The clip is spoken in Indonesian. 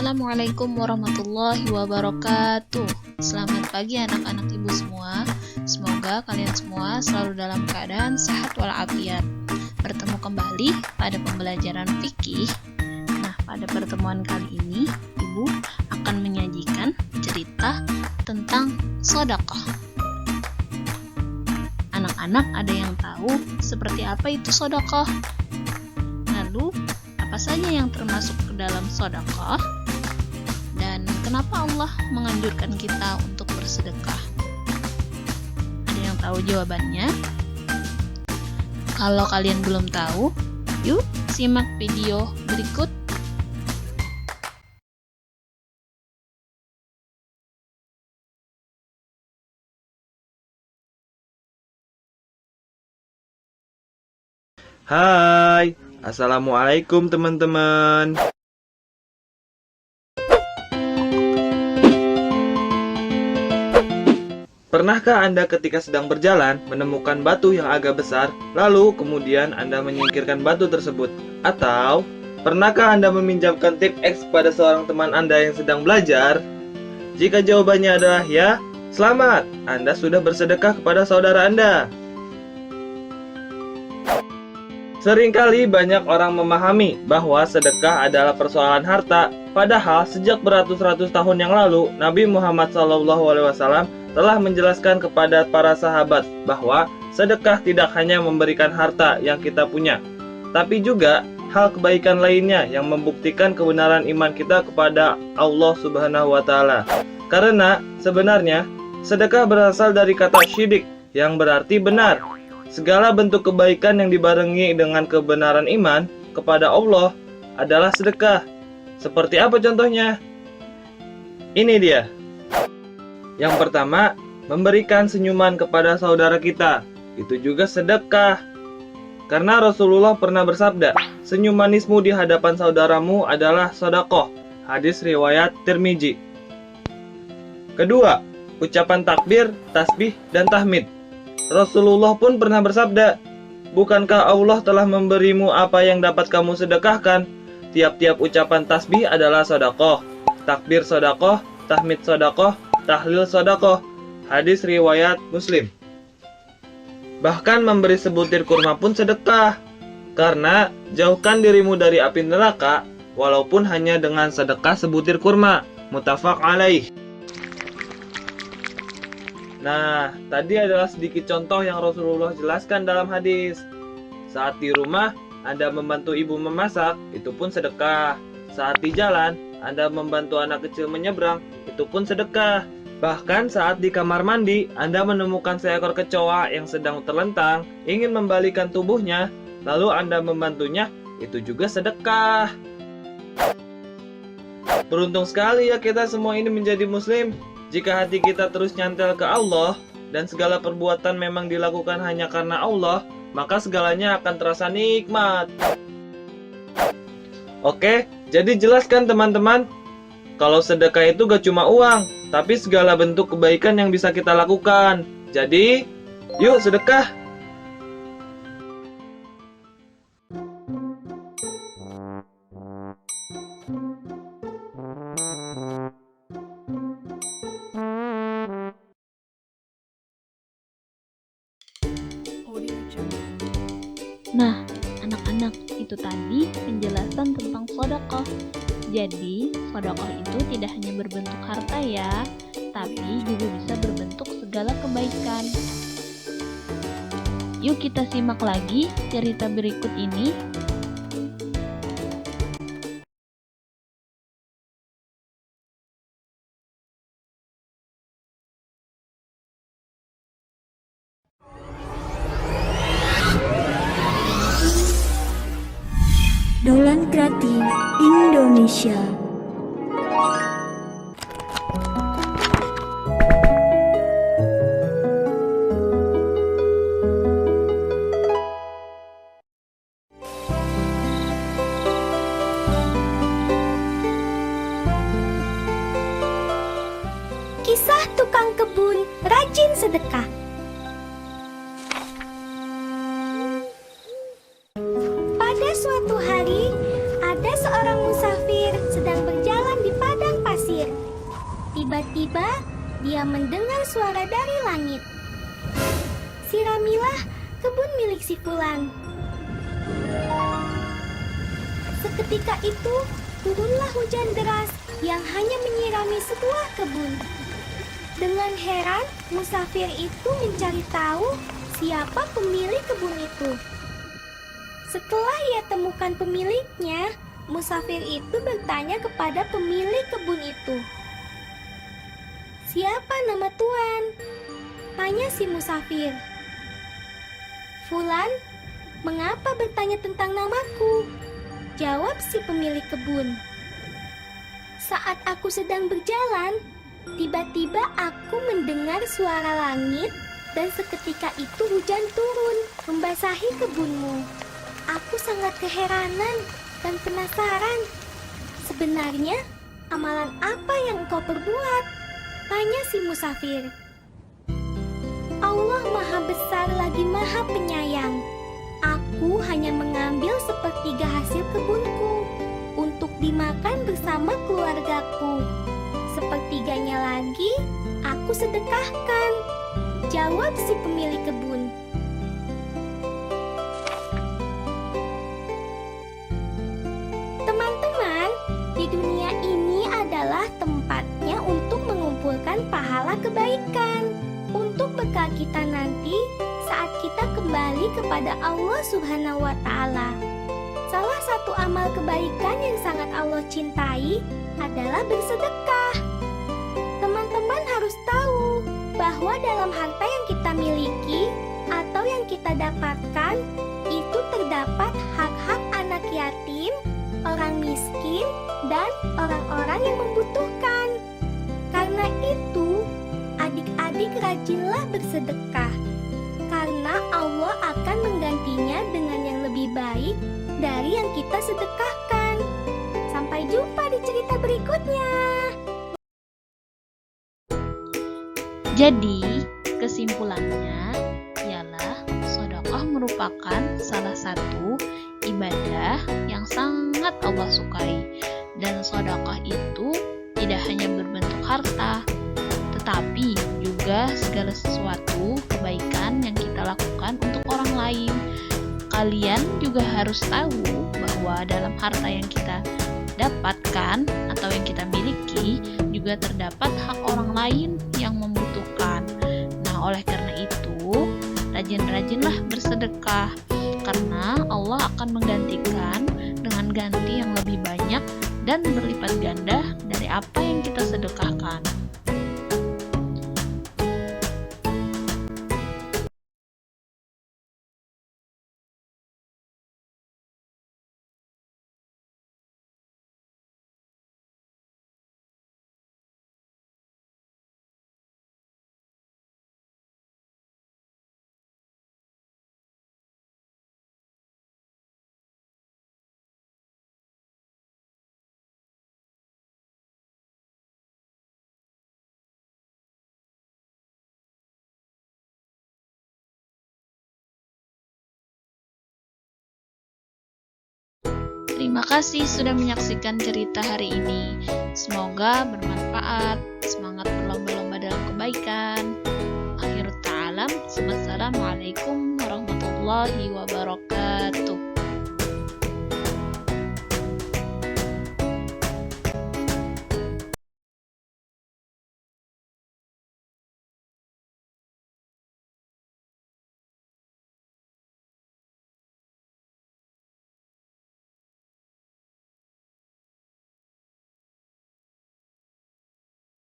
Assalamualaikum warahmatullahi wabarakatuh. Selamat pagi anak-anak ibu semua. Semoga kalian semua selalu dalam keadaan sehat walafiat. Bertemu kembali pada pembelajaran fikih. Nah, pada pertemuan kali ini, ibu akan menyajikan cerita tentang sedekah. Anak-anak ada yang tahu seperti apa itu sedekah? Lalu, apa saja yang termasuk ke dalam sedekah? Dan kenapa Allah menganjurkan kita untuk bersedekah? Ada yang tahu jawabannya? Kalau kalian belum tahu, yuk simak video berikut. Hai, Assalamualaikum teman-teman. Pernahkah Anda ketika sedang berjalan menemukan batu yang agak besar, lalu kemudian Anda menyingkirkan batu tersebut? Atau pernahkah Anda meminjamkan tip X pada seorang teman Anda yang sedang belajar? Jika jawabannya adalah ya, selamat, Anda sudah bersedekah kepada saudara Anda. Seringkali banyak orang memahami bahwa sedekah adalah persoalan harta, padahal sejak beratus-ratus tahun yang lalu, Nabi Muhammad SAW telah menjelaskan kepada para sahabat bahwa sedekah tidak hanya memberikan harta yang kita punya, tapi juga hal kebaikan lainnya yang membuktikan kebenaran iman kita kepada Allah Subhanahu wa Ta'ala. Karena sebenarnya sedekah berasal dari kata syidik yang berarti benar. Segala bentuk kebaikan yang dibarengi dengan kebenaran iman kepada Allah adalah sedekah. Seperti apa contohnya? Ini dia. Yang pertama, memberikan senyuman kepada saudara kita. Itu juga sedekah. Karena Rasulullah pernah bersabda, senyum manismu di hadapan saudaramu adalah sedekah. Hadis riwayat Tirmizi. Kedua, ucapan takbir, tasbih, dan tahmid. Rasulullah pun pernah bersabda, bukankah Allah telah memberimu apa yang dapat kamu sedekahkan? Tiap-tiap ucapan tasbih adalah sedekah, takbir sedekah, tahmid sedekah, tahlil sedekah. Hadis riwayat Muslim. Bahkan memberi sebutir kurma pun sedekah, karena jauhkan dirimu dari api neraka, walaupun hanya dengan sedekah sebutir kurma. Muttafaq alaih. Nah, tadi adalah sedikit contoh yang Rasulullah jelaskan dalam hadis. Saat di rumah, Anda membantu ibu memasak, itu pun sedekah. Saat di jalan, Anda membantu anak kecil menyeberang, itu pun sedekah. Bahkan saat di kamar mandi, Anda menemukan seekor kecoa yang sedang terlentang, ingin membalikan tubuhnya, lalu Anda membantunya, itu juga sedekah. Beruntung sekali ya kita semua ini menjadi muslim. Jika hati kita terus nyantel ke Allah, dan segala perbuatan memang dilakukan hanya karena Allah, maka segalanya akan terasa nikmat. Oke, jadi jelaskan teman-teman, kalau sedekah itu gak cuma uang, tapi segala bentuk kebaikan yang bisa kita lakukan. Jadi, yuk sedekah! Nah, anak-anak, itu tadi penjelasan tentang sedekah. Jadi, sedekah itu tidak hanya berbentuk harta ya, tapi juga bisa berbentuk segala kebaikan. Yuk kita simak lagi cerita berikut ini. Daulan Kreatif Indonesia. Kisah tukang kebun rajin sedekah. Pada suatu hari, ada seorang musafir sedang berjalan di Tiba-tiba dia mendengar suara dari langit. Siramilah kebun milik si Fulan. Seketika itu turunlah hujan deras yang hanya menyirami sebuah kebun. Dengan heran, musafir itu mencari tahu siapa pemilik kebun itu. Setelah ia temukan pemiliknya, musafir itu bertanya kepada pemilik kebun itu. "Siapa nama Tuan?" tanya si musafir. "Fulan, mengapa bertanya tentang namaku?" jawab si pemilik kebun. "Saat aku sedang berjalan, tiba-tiba aku mendengar suara langit dan seketika itu hujan turun membasahi kebunmu. Aku sangat keheranan dan penasaran. Sebenarnya amalan apa yang engkau perbuat?" tanya si musafir. "Allah Maha Besar lagi Maha Penyayang. Aku hanya mengambil sepertiga hasil kebunku untuk dimakan bersama keluargaku. Sepertiganya lagi aku sedekahkan," jawab si pemilik kebun. Teman-teman, di dunia ini adalah tempatnya untuk mengumpulkan pahala kebaikan untuk bekal kita nanti saat kita kembali kepada Allah Subhanahu wa Ta'ala. Salah satu amal kebaikan yang sangat Allah cintai adalah bersedekah. Teman-teman harus tahu bahwa dalam harta yang kita miliki atau yang kita dapatkan itu terdapat hak-hak anak yatim, orang miskin, dan orang-orang yang membutuhkan. Karena itu, adik-adik rajinlah bersedekah, karena Allah akan menggantinya dengan yang lebih baik dari yang kita sedekahkan. Sampai jumpa di cerita berikutnya. Jadi, kesimpulannya ialah sedekah merupakan salah satu ibadah yang sangat Allah sukai. Dan sedekah itu tidak hanya berbentuk harta, tetapi juga segala sesuatu kebaikan yang kita lakukan untuk orang lain. Kalian juga harus tahu bahwa dalam harta yang kita dapatkan atau yang kita miliki juga terdapat hak orang lain yang membutuhkan. Nah, oleh karena itu, rajin-rajinlah bersedekah karena Allah akan menggantikan dengan ganti yang lebih banyak dan berlipat ganda dari apa yang kita sedekahkan. Terima kasih sudah menyaksikan cerita hari ini. Semoga bermanfaat. Semangat berlomba-lomba dalam kebaikan. Akhirut ta'alam. Wassalamualaikum warahmatullahi wabarakatuh.